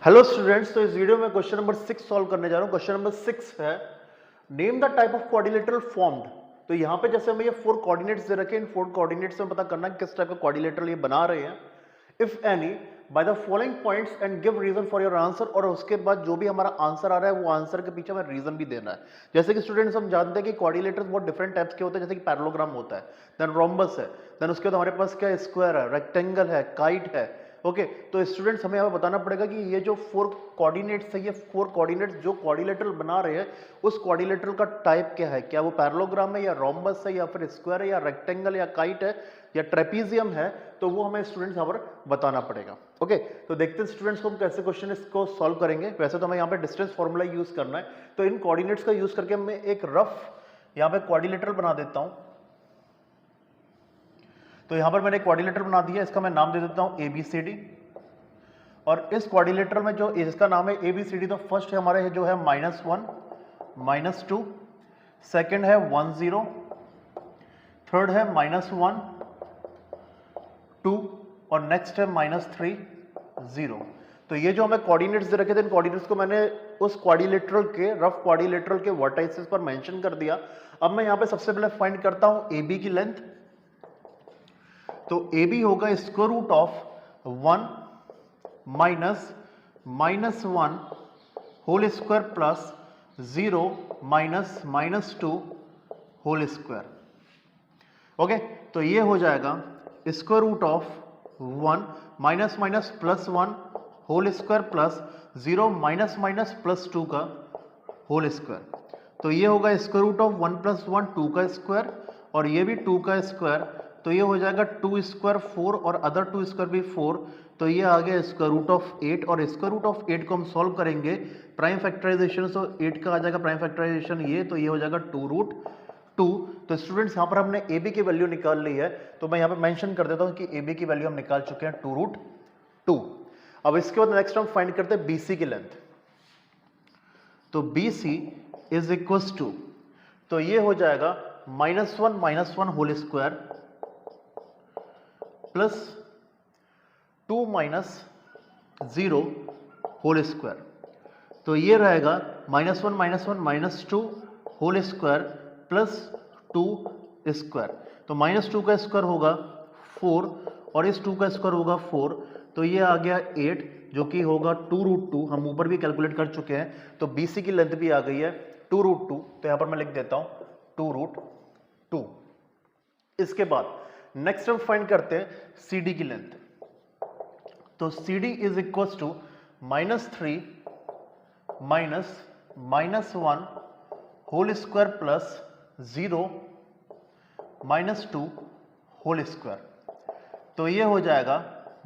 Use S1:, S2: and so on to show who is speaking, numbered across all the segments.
S1: Hello students, तो इस video में क्वेश्चन नंबर 6 सॉल्व करने जा रहा हूं। क्वेश्चन नंबर 6 है name the type of quadrilateral formed. तो यहां पे जैसे हमें ये 4 कोऑर्डिनेट्स दे रखे हैं, इन 4 कोऑर्डिनेट्स में पता करना है किस टाइप का क्वाड्रिलेटरल ये बना रहे हैं। If any by the following points and give reason for your answer, और उसके बाद जो भी हमारा आंसर आ रहा है वो आंसर के पीछे हमें रीजन भी देना है। जैसे कि स्टूडेंट्स हम जानते हैं कि क्वाड्रिलेटर्स बहुत डिफरेंट टाइप्स के होते हैं, जैसे कि पैरेललोग्राम होता है, देन रोम्बस है, देन उसके बाद हमारे पास क्या है, स्क्वायर है, रेक्टेंगल है, काइट है। ओके तो स्टूडेंट्स हमें यहाँ बताना पड़ेगा कि ये जो 4 कोऑर्डिनेट्स है, ये 4 कोऑर्डिनेट्स जो क्वाड्रिलेटरल बना रहे हैं उस क्वाड्रिलेटरल का टाइप क्या है, क्या वो पैरेललोग्राम है या रोम्बस है या फिर स्क्वायर है या रेक्टेंगल या काइट है या ट्रेपीजियम है, तो वो हमें स्टूडेंट्स यहाँ पर बताना पड़ेगा। ओके तो देखते हैं स्टूडेंट्स को हम कैसे क्वेश्चन इसको सॉल्व करेंगे। वैसे तो हमें यहाँ पे डिस्टेंस फॉर्मूला यूज करना है, तो इन कोऑर्डिनेट्स का यूज करके मैं एक रफ यहाँ पे क्वाड्रिलेटरल बना देता हूँ। तो यहां पर मैंने क्वाड्रिलेटरल बना दिया, इसका मैं नाम दे देता हूं ABCD। और इस क्वाड्रिलेटरल में जो इसका नाम है ABCD, तो फर्स्ट है हमारे जो है -1 -2, सेकंड है 1 0, थर्ड है -1 2 और नेक्स्ट है -3 0। तो ये जो हमें कोऑर्डिनेट्स दे रखे थे, इन कोऑर्डिनेट्स को मैंने उस क्वाड्रिलेटरल के रफ क्वाड्रिलेटरल के वर्टाइसेस पर मेंशन कर दिया। अब मैं यहां पे सबसे पहले फाइंड करता हूं AB की लेंथ। तो AB होगा square root of 1 minus -1 whole square plus 0 minus -2 whole square. Okay तो ये हो जाएगा square root of 1 minus minus plus 1 whole square plus 0 minus minus plus 2 का होल स्क्वायर। तो ये होगा स्क्वायर रूट ऑफ 1 प्लस 1 2 का स्क्वायर, और ये भी 2 का स्क्वायर, तो ये हो जाएगा 2 स्क्वायर 4 और अदर 2 स्क्वायर भी 4, तो ये आ गया स्क्वायर रूट ऑफ 8। और स्क्वायर रूट ऑफ 8 को हम सॉल्व करेंगे प्राइम फैक्टराइजेशन, तो 8 का आ जाएगा प्राइम फैक्टराइजेशन ये, तो ये हो जाएगा 2√2। तो स्टूडेंट्स यहाँ पर हमने AB की वैल्यू निकाल ली है, तो मैं यहाँ पे मेंशन कर देता हूँ कि AB की वैल्यू हम निकाल चुके हैं 2√2। अब इसके बाद नेक्स्ट हम फाइंड करते हैं BC की लेंथ। तो BC इज इक्वल टू, तो ये हो जाएगा -1 whole square plus 2 minus 0 whole square. तो ये रहेगा -1 -2 होल स्क्वायर प्लस 2 स्क्वायर। तो -2 का स्क्वायर होगा 4 और इस 2 का स्क्वायर होगा 4, तो ये आ गया 8 जो कि होगा 2√2। हम ऊपर भी कैलकुलेट कर चुके हैं, तो BC की लेंथ भी आ गई है 2√2। तो यहां पर मैं लिख देता हूं 2√2। इसके बाद नेक्स्ट हम फाइंड करते हैं CD की लेंथ। तो CD is equal to -3 minus -1 whole square plus 0 -2 whole square. तो ये हो जाएगा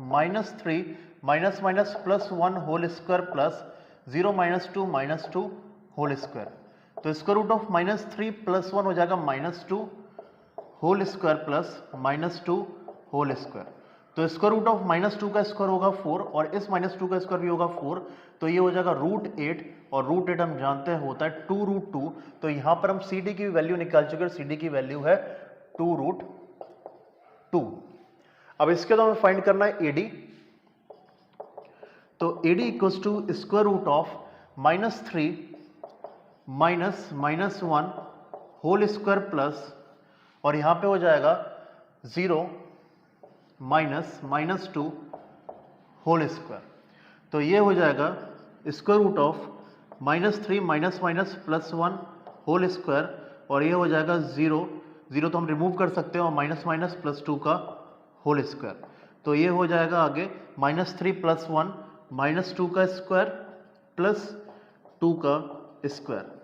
S1: -3 minus minus plus 1 whole square plus 0 -2 whole square. तो स्क्वायर रूट ऑफ -3 प्लस 1 हो जाएगा -2 whole square plus -2 whole square. तो स्क्वायर रूट ऑफ -2 का स्क्वायर होगा 4 और इस -2 का स्क्वायर भी होगा 4, तो ये हो जाएगा √8, और √8 हम जानते हैं होता है 2√2। तो यहां पर हम CD की वैल्यू निकाल चुके हैं, CD की वैल्यू है 2√2। अब इसके बाद हमें फाइंड करना है AD। तो AD equals to square root of -3 minus -1 whole square plus, और यहां पे हो जाएगा 0 माइनस -2 होल स्क्वायर। तो ये हो जाएगा square root of -3 minus minus plus 1 whole square, और ये हो जाएगा 0 तो हम रिमूव कर सकते हैं, और माइनस माइनस प्लस 2 का होल स्क्वायर। तो ये हो जाएगा आगे -3 प्लस 1 -2 का स्क्वायर प्लस 2 का स्क्वायर।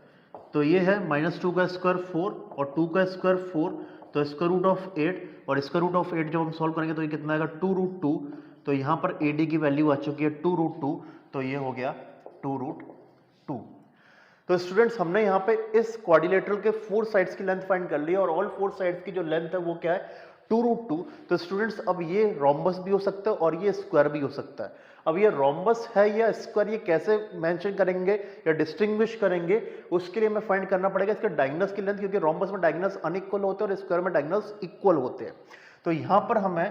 S1: तो ये है -2 का स्क्वायर 4 और 2 का स्क्वायर 4, तो स्क्वायर रूट ऑफ 8, और स्क्वायर रूट ऑफ 8 जब हम सॉल्व करेंगे तो ये कितना आएगा 2√2। तो यहाँ पर AD की वैल्यू आ चुकी है 2√2, तो ये हो गया 2√2। तो स्टूडेंट्स हमने यहाँ पे इस क्वाड्रिलेटरल के 4 साइड्स की लेंथ फाइंड कर ली है, और ऑल 4 साइड्स की जो लेंथ है वो क्या है 2√2। तो स्टूडेंट्स अब ये रोम्बस भी हो सकता है और ये स्क्वायर भी हो सकता है। अब ये रोम्बस है या स्क्वायर, ये कैसे मेंशन करेंगे या डिस्टिंग्विश करेंगे, उसके लिए हमें फाइंड करना पड़ेगा इसके डायगोनल्स की लेंथ, क्योंकि रोम्बस में डायगोनल्स अनइक्वल होते हैं और स्क्वायर में डायगोनल्स इक्वल होते हैं। तो यहां पर हमें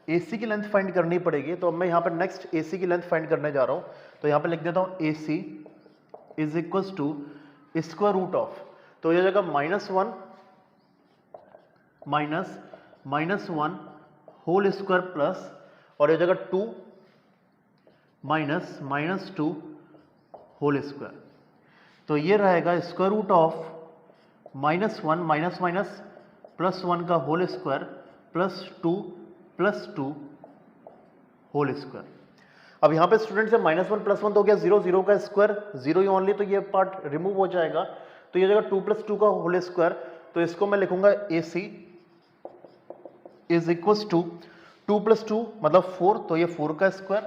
S1: AC की लेंथ फाइंड करनी पड़ेगी। तो मैं यहां पर नेक्स्ट AC की लेंथ फाइंड करने जा रहा हूं। तो यहाँ पे लिख देता हूँ A C is equal to square root of, तो ये जगह -1 -1 होल स्क्वायर प्लस, और ये जगह 2 -2 होल स्क्वायर, तो ये रहेगा स्क्वायर रूट ऑफ -1 माइनस +1 का होल स्क्वायर +2 होल स्क्वायर। अब यहाँ पे स्टूडेंट से -1 +1 तो हो गया 0, 0 का स्क्वायर 0 ही ओनली, तो ये पार्ट रिमूव हो जाएगा, तो ये जगह 2 + 2 का होल स्क्वायर, तो इसको मैं लिखूंगा ए सी इज इक्वल टू 2 + 2 मतलब 4, तो ये 4 का स्क्वायर,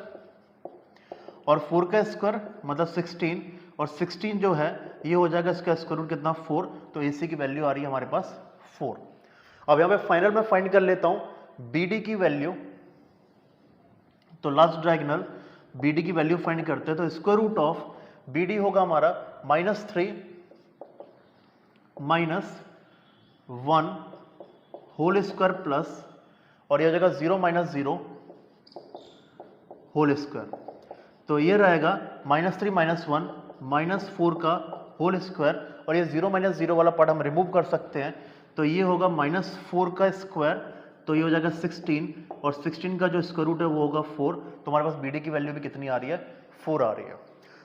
S1: और 4 का स्क्वायर मतलब 16, और 16 जो है ये हो जाएगा इसका स्क्वायर रूट कितना 4, तो ए सी की वैल्यू आ रही है हमारे पास 4। अब यहाँ पे फाइनल में फाइंड कर लेता हूं बी डी की वैल्यू, तो लास्ट डायगोनल बी डी की वैल्यू फाइंड करते हैं, तो square root of B D होगा हमारा -3 -1 होल स्क्वायर प्लस, और यह जगह 0 -0 होल स्क्वायर, तो ये रहेगा -3 -1 -4 का होल स्क्वायर, और ये 0 -0 वाला पार्ट हम रिमूव कर सकते हैं, तो ये होगा -4 का स्क्वायर, तो ये हो जाएगा 16, और 16 का जो स्क्वायर रूट है वो होगा 4, तो हमारे पास बी डी की वैल्यू भी कितनी आ रही है 4 आ रही है।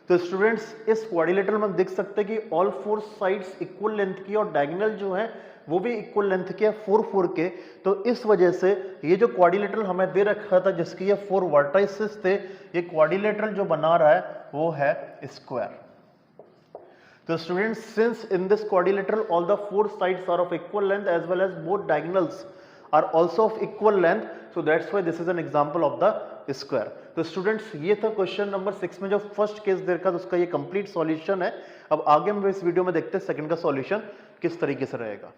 S1: तो स्टूडेंट्स इस क्वाड्रिलेटरल में हम देख सकते हैं कि ऑल 4 साइड्स इक्वल लेंथ की, और डायगोनल जो है वो भी इक्वल लेंथ के 4 के, तो इस वजह से ये जो क्वाड्रिलेटरल हमें दे रखा था जिसकी ये 4 वर्टाइसेस थे, ये क्वाड्रिलेटरल जो बना रहा है वो है स्क्वायर। तो students since in this quadrilateral all the 4 sides are of equal length as well as both diagonals are also of equal length, so that's why this is an example of the square. तो students ये था question number 6 में जो first case देखा तो उसका ये complete solution है। अब आगे हम इस वीडियो में देखते हैं सेकंड का सॉल्यूशन किस तरीके से रहेगा।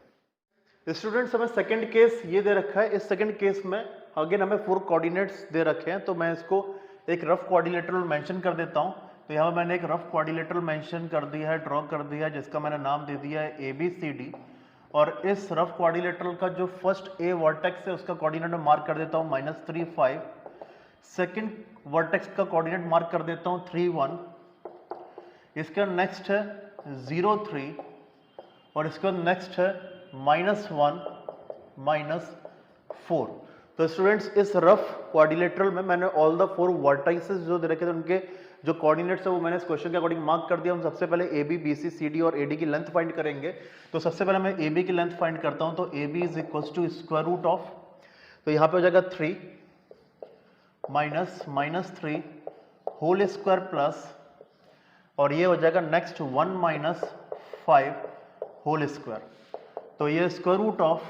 S1: स्टूडेंट्स हमें सेकंड केस ये दे रखा है, इस सेकंड केस में अगेन हमें 4 कोऑर्डिनेट्स दे रखे हैं, तो मैं इसको एक रफ क्वाड्रिलेटरल मेंशन कर देता हूं। तो यहाँ मैंने एक रफ क्वाड्रिलेटरल मेंशन कर दिया है, ड्रॉ कर दिया है, जिसका मैंने नाम दे दिया है ABCD, और इस रफ क्वाड्रिलेटरल का जो फर्स्ट ए वर्टेक्स है उसका कोऑर्डिनेट मैं मार्क कर देता हूँ -3 5, सेकंड वर्टेक्स का कोऑर्डिनेट मार्क कर देता हूँ 3 1, इसका नेक्स्ट है 0 3, और इसका नेक्स्ट है -1 -4। तो स्टूडेंट्स इस रफ क्वाड्रिलेटरल में मैंने ऑल द 4 वर्टाइसेस जो दे रखे थे उनके जो कोऑर्डिनेट्स है वो मैंने इस क्वेश्चन के अकॉर्डिंग मार्क कर दिया। हम सबसे पहले AB BC CD और AD की लेंथ फाइंड करेंगे। तो सबसे पहले मैं AB की लेंथ फाइंड करता हूं, तो AB is equal to square root of, तो यहाँ पे हो जाएगा 3 -3 होल स्क्वायर प्लस, और ये हो जाएगा नेक्स्ट 1 -5 होल स्क्वायर, तो ये square root of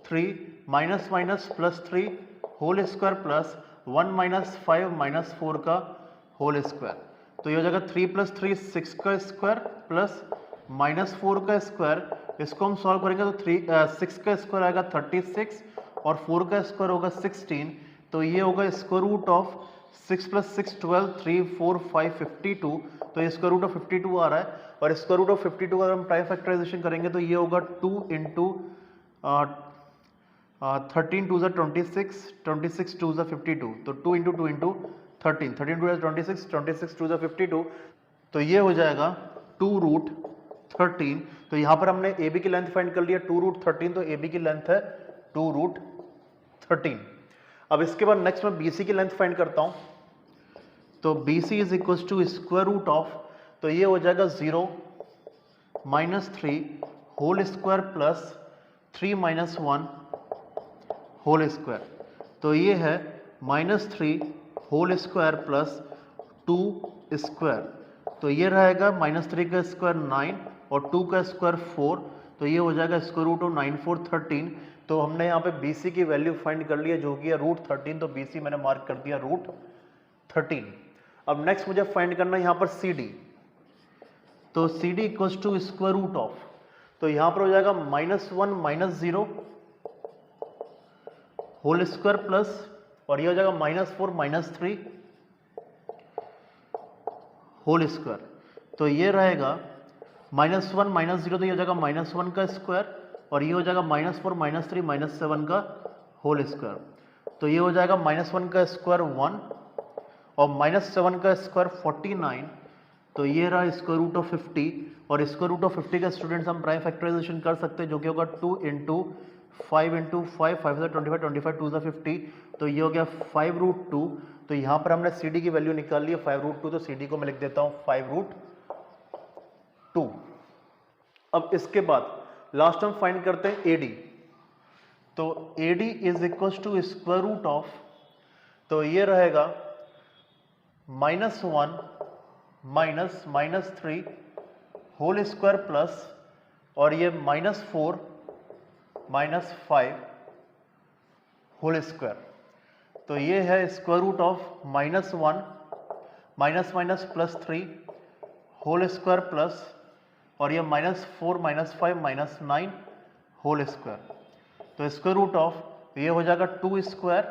S1: 3 -+3 whole square plus 1 -5 -4 का होल स्क्वायर, तो ये हो जाएगा 3 + 3 6 का स्क्वायर प्लस -4 का स्क्वायर। इसको हम सॉल्व करेंगे तो 6 का स्क्वायर आएगा 36, और 4 का स्क्वायर होगा 16, तो ये होगा स्क्वायर रूट ऑफ 6 + 6 12 3 4 5 52, तो ये स्क्वायर रूट ऑफ 52 आ रहा है। और स्क्वायर रूट ऑफ 52 अगर हम ट्राई फैक्टराइजेशन करेंगे तो ये होगा 2 × 13 2 26 26 2 52, तो 2 × 2 × 13 13 2 26 26 2 52, तो ये हो जाएगा 2√13। तो यहाँ पर हमने AB की लेंथ फाइंड कर लिया 2√13, तो AB की लेंथ है 2√13। अब इसके बाद नेक्स्ट मैं BC की लेंथ फाइंड करता हूँ, तो BC is equal to square root of, तो ये हो जाएगा 0 -3 whole square plus 3 -1 whole square, तो ये है -3 होल स्क्वायर प्लस 2 स्क्वायर, तो ये रहेगा -3 का स्क्वायर 9 और 2 का स्क्वायर 4, तो ये हो जाएगा स्क्वायर रूट ऑफ 9 4 13। तो हमने यहाँ पे BC की वैल्यू फाइंड कर लिया जो कि है √13, तो BC मैंने मार्क कर दिया √13। अब नेक्स्ट मुझे फाइंड करना है यहाँ पर CD, तो CD equals to square root of, तो यहाँ पर हो जाएगा -1 -0 होल स्क्वायर प्लस, और ये हो जाएगा -4 -3 होल स्क्वायर, तो ये रहेगा -1 -0, तो ये हो जाएगा -1 का स्क्वायर, और ये हो जाएगा -4 -3 -7 का होल स्क्वायर, तो ये हो जाएगा -1 का स्क्वायर 1, और -7 का स्क्वायर 49, तो ये रहा स्क्वायर रूट ऑफ 50, और स्क्वायर रूट ऑफ 50 का स्टूडेंट्स हम प्राइम फैक्टराइजेशन कर सकते हैं, जो कि होगा 2 इंटू 5 इंटू 5, 5 से 25, 25 2 से 50, तो ये हो गया 5√2। तो यहाँ पर हमने सी डी की वैल्यू निकाल ली है 5√2, तो सी डी को मैं लिख देता हूँ 5√2। अब इसके बाद लास्ट हम फाइंड करते हैं ए डी। तो A D is equal to square root of, तो ये रहेगा -1 -3 होल स्क्वायर प्लस, और ये -4 -5 होल स्क्वायर, तो ये है square root of -1 -+3 whole square plus, और ये -4 -5 -9 होल स्क्वायर, तो स्क्वायर रूट ऑफ ये हो जाएगा 2 स्क्वायर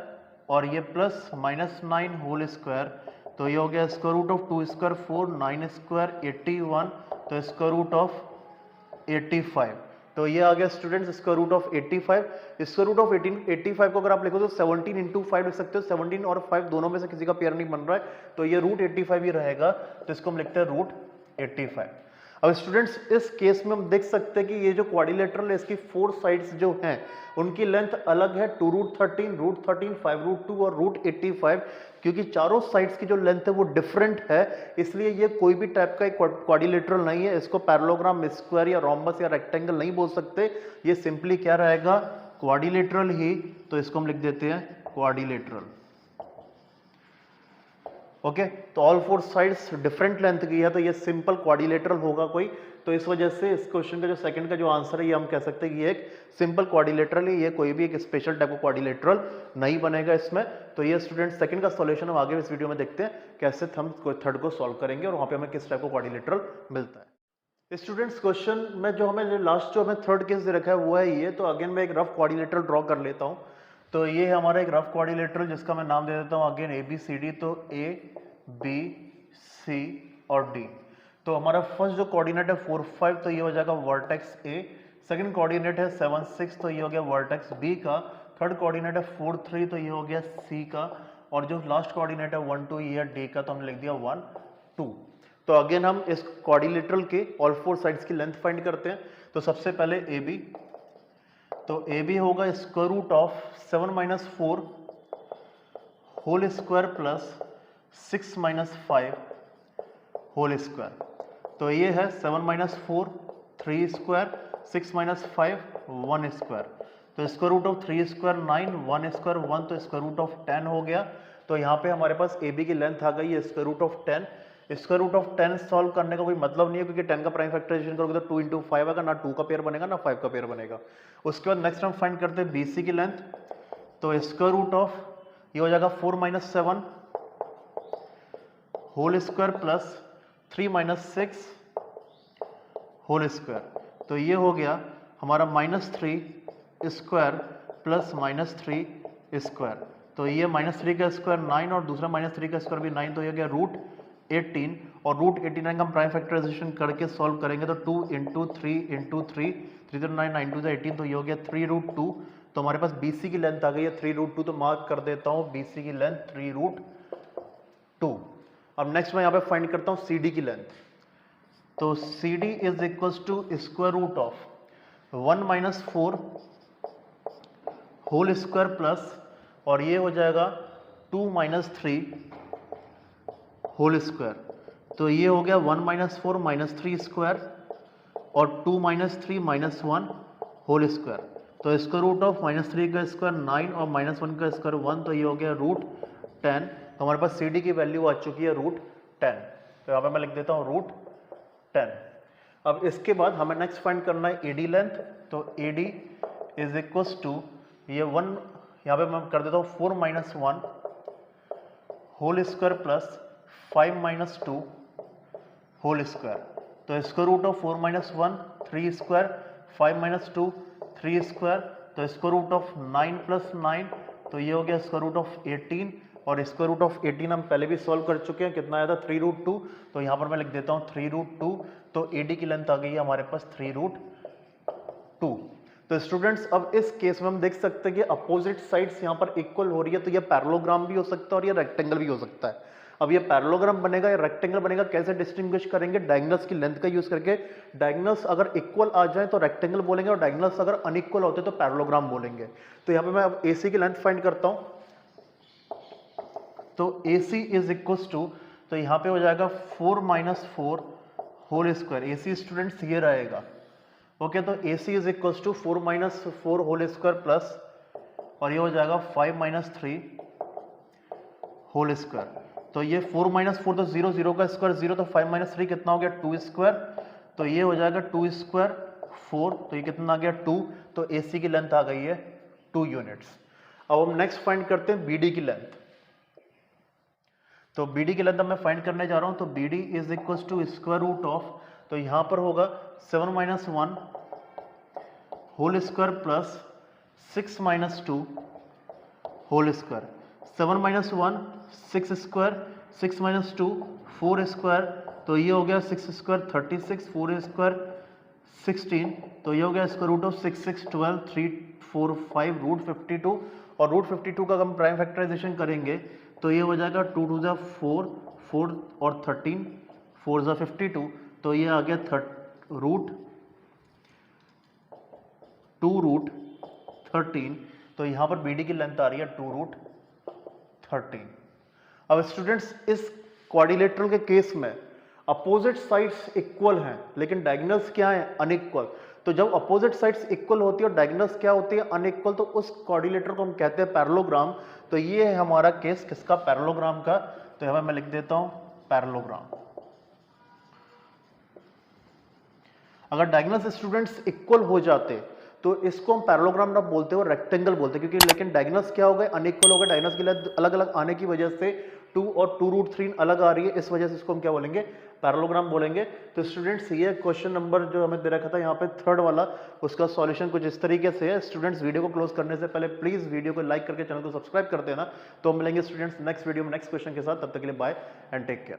S1: और ये प्लस -9 होल स्क्वायर, तो ये हो गया square root of 2 square 4 9 square 81, तो स्क्वायर रूट ऑफ 85, तो ये आ गया students square root of 85। Square root of 85 को अगर आप लिखो तो 17 इंटू 5 लिख सकते हो, 17 और 5 दोनों में से किसी का पेयर नहीं बन रहा है, तो ये √85 ही रहेगा, तो इसको हम लिखते हैं √85। अब स्टूडेंट्स इस केस में हम देख सकते हैं कि ये जो क्वाड्रिलेटरल है इसकी 4 साइड्स जो हैं उनकी लेंथ अलग है, 2√13, √13, 5√2 और √85, क्योंकि चारों साइड्स की जो लेंथ है वो डिफरेंट है, इसलिए ये कोई भी टाइप का एक क्वाड्रिलेटरल नहीं है। इसको पैरेललोग्राम, स्क्वायर या रोम्बस या रेक्टेंगल नहीं बोल सकते, ये सिंपली क्या रहेगा, क्वाड्रिलेटरल ही, तो इसको हम लिख देते हैं क्वाड्रिलेटरल। ओके, तो ऑल 4 साइड्स डिफरेंट लेंथ की है, तो ये सिंपल क्वाड्रिलेटरल होगा कोई, तो इस वजह से इस क्वेश्चन का जो सेकंड का जो आंसर है ये हम कह सकते हैं कि ये एक सिंपल क्वाड्रिलेटरल है, ये कोई भी एक स्पेशल टाइप का क्वाड्रिलेटरल नहीं बनेगा इसमें। तो ये स्टूडेंट सेकंड का सॉल्यूशन हम आगे इस वीडियो में देखते हैं कैसे हम थर्ड को सॉल्व करेंगे और वहां पे हमें किस टाइप का क्वाड्रिलेटरल मिलता है। स्टूडेंट्स क्वेश्चन में जो हमें लास्ट जो हमें थर्ड केस दे रखा है वो है ये, तो अगेन मैं एक रफ क्वाड्रिलेटरल ड्रॉ कर लेता हूँ। तो ये हमारा एक रफ क्वाड्रिलेटरल जिसका मैं नाम दे देता हूँ अगेन ABCD, तो ABC और D। तो हमारा फर्स्ट जो कोऑर्डिनेट है 4 5, तो ये हो जाएगा वर्टेक्स A। सेकंड कोऑर्डिनेट है 7 6, तो ये हो गया वर्टेक्स B का। थर्ड कोऑर्डिनेट है 4 3, तो ये हो गया C का। और जो लास्ट कोऑर्डिनेट है 1 2 ये है D का, तो हमने लिख दिया 1 2। तो अगेन हम इस क्वाड्रिलेटरल के ऑल 4 साइड्स की लेंथ फाइंड करते हैं। तो सबसे पहले AB, तो AB होगा square root of 7 - 4 whole square plus 6 - 5 whole square, तो ये है 7 - 4 3 स्क्वायर, 6 - 5 1 स्क्वायर, तो square root of 3 square 9 1 square 1, तो स्क्वायर रूट ऑफ 10 हो गया। तो यहाँ पे हमारे पास AB की लेंथ आ गई है square root of 10। Square root of 10 solve करने का कोई मतलब नहीं है, क्योंकि 10 का प्राइम फैक्टराइजेशन करोगे तो 2 इंटू 5 आएगा, ना 2 का पेयर बनेगा ना 5 का पेयर बनेगा। उसके बाद नेक्स्ट हम फाइंड करते हैं BC की लेंथ। तो स्क्वायर रूट ऑफ ये हो जाएगा 4 - 7 whole square plus 3 - 6 whole square, तो ये हो गया हमारा -3 स्क्वायर प्लस -3 स्क्वायर, तो ये -3 का स्क्वायर 9 और दूसरा -3 का स्क्वायर भी 9, तो ये हो गया √18। और √89 का हम प्राइम फैक्टराइजेशन करके सॉल्व करेंगे, तो 2 इंटू 3 इंटू 3 3 तो 9 9 2 18, तो ये हो गया 3√2। तो हमारे पास BC की लेंथ आ गई है 3√2, तो मार्क कर देता हूँ BC की लेंथ 3√2। अब नेक्स्ट मैं यहाँ पे फाइंड करता हूँ CD की लेंथ। तो CD is equal to square root of 1 - 4 whole square plus, और ये हो जाएगा 2 - 3 होल स्क्वायर, तो ये हो गया 1 - 4 -3 स्क्वायर और 2 - 3 -1 होल स्क्वायर, तो स्क्वायर रूट ऑफ -3 का स्क्वायर 9 और -1 का स्क्वायर 1, तो ये हो गया √10। तो हमारे पास CD की वैल्यू आ चुकी है √10, तो यहाँ पे मैं लिख देता हूँ √10। अब इसके बाद हमें नेक्स्ट फाइंड करना है AD लेंथ। तो AD इज इक्वल टू ये 1, यहाँ पे मैं कर देता हूँ 4 - 1 whole square plus 5 - 2 whole square, तो square root of 4 - 1 3 square, 5 - 2 3 square, तो स्क्वायर रूट ऑफ 9 + 9, तो ये हो गया स्क्वायर रूट ऑफ 18। और स्क्वायर रूट ऑफ 18 हम पहले भी सॉल्व कर चुके हैं, कितना आया था 3√2, तो यहाँ पर मैं लिख देता हूँ 3√2। तो AD की लेंथ आ गई है हमारे पास 3√2। तो स्टूडेंट्स अब इस केस में हम देख सकते हैं कि अपोजिट साइड्स यहाँ पर इक्वल हो रही है, तो ये पैरेललोग्राम भी हो सकता है और ये रेक्टेंगल भी हो सकता है। अब ये पैरेललोग्राम बनेगा या रेक्टेंगल बनेगा, कैसे डिस्टिंग्विश करेंगे? डायगोनल्स की लेंथ का यूज करके। डायगोनल्स अगर इक्वल आ जाए तो रेक्टेंगल बोलेंगे और डायगोनल्स अगर अनइक्वल होते तो पैरेललोग्राम बोलेंगे। तो यहाँ पे मैं अब AC की लेंथ फाइंड करता हूं। तो AC इज इक्वल टू, तो यहाँ पे हो जाएगा 4 - 4 होल स्क्वायर। AC स्टूडेंट्स ये रहेगा, ओके। तो AC is equal to 4 - 4 whole square plus, और ये हो जाएगा 5 - 3 होल स्क्वायर। तो ये 4 - 4 तो 0, 0 का स्क्वायर 0, तो 5 - 3 कितना हो गया? 2 स्क्वायर। तो ये हो जाएगा 2 स्क्वायर 4, तो ये कितना आ गया? 2। तो AC की लेंथ आ गई है 2 यूनिट्स। अब हम नेक्स्ट फाइंड करते हैं BD की लेंथ। तो BD की लेंथ अब मैं फाइंड करने जा रहा हूं। तो BD is equal to square root of, तो यहां पर होगा 7 - 1 whole square plus 6 - 2 whole square. 7 - 1 6 square, 6 - 2 4 square, तो ये हो गया 6 स्क्वायर 36, 4 स्क्वायर 16, तो ये हो गया स्क्वायर रूट ऑफ 6 6 12 3 4 5 रूट 52। और रूट 52 का हम प्राइम फैक्टराइजेशन करेंगे तो ये हो जाएगा 2 2 4 4 और 13 4 52, तो ये आ गया रूट 2 रूट 13। तो यहाँ पर BD की लेंथ आ रही है 2 रूट 13। अब स्टूडेंट्स इस क्वाड्रिलेटरल के केस में अपोजिट साइड्स इक्वल हैं लेकिन डायगोनल्स क्या है? अनइक्वल। तो जब अपोजिट साइड्स इक्वल होती है और डायगोनल्स क्या होती है? अनइक्वल, तो उस क्वाड्रिलेटर को हम कहते हैं पैरेललोग्राम। तो ये है हमारा केस किसका? पैरेललोग्राम का। तो यहां मैं लिख देता हूं पैरेललोग्राम। अगर डायगोनल्स स्टूडेंट्स इक्वल हो जाते तो इसको हम पैरेललोग्राम ना बोलते हो, रेक्टेंगल बोलते, क्योंकि लेकिन डायगोनल्स क्या हो गए? अनइक्वल हो गए। डायगोनल्स की लेंथ अलग अलग आने की वजह से 2 और 2 रूट 3 अलग आ रही है, इस वजह से इसको हम क्या बोलेंगे? पैरेललोग्राम बोलेंगे। तो स्टूडेंट्स ये क्वेश्चन नंबर जो हमें दे रखा था यहाँ पे 3rd वाला, उसका सॉल्यूशन कुछ इस तरीके से है। स्टूडेंट्स वीडियो को क्लोज करने से पहले प्लीज वीडियो को लाइक करके चैनल को सब्सक्राइब कर देना। तो हम मिलेंगे स्टूडेंट्स नेक्स्ट वीडियो में नेक्स्ट क्वेश्चन के साथ। तब तक के लिए बाय एंड टेक केयर।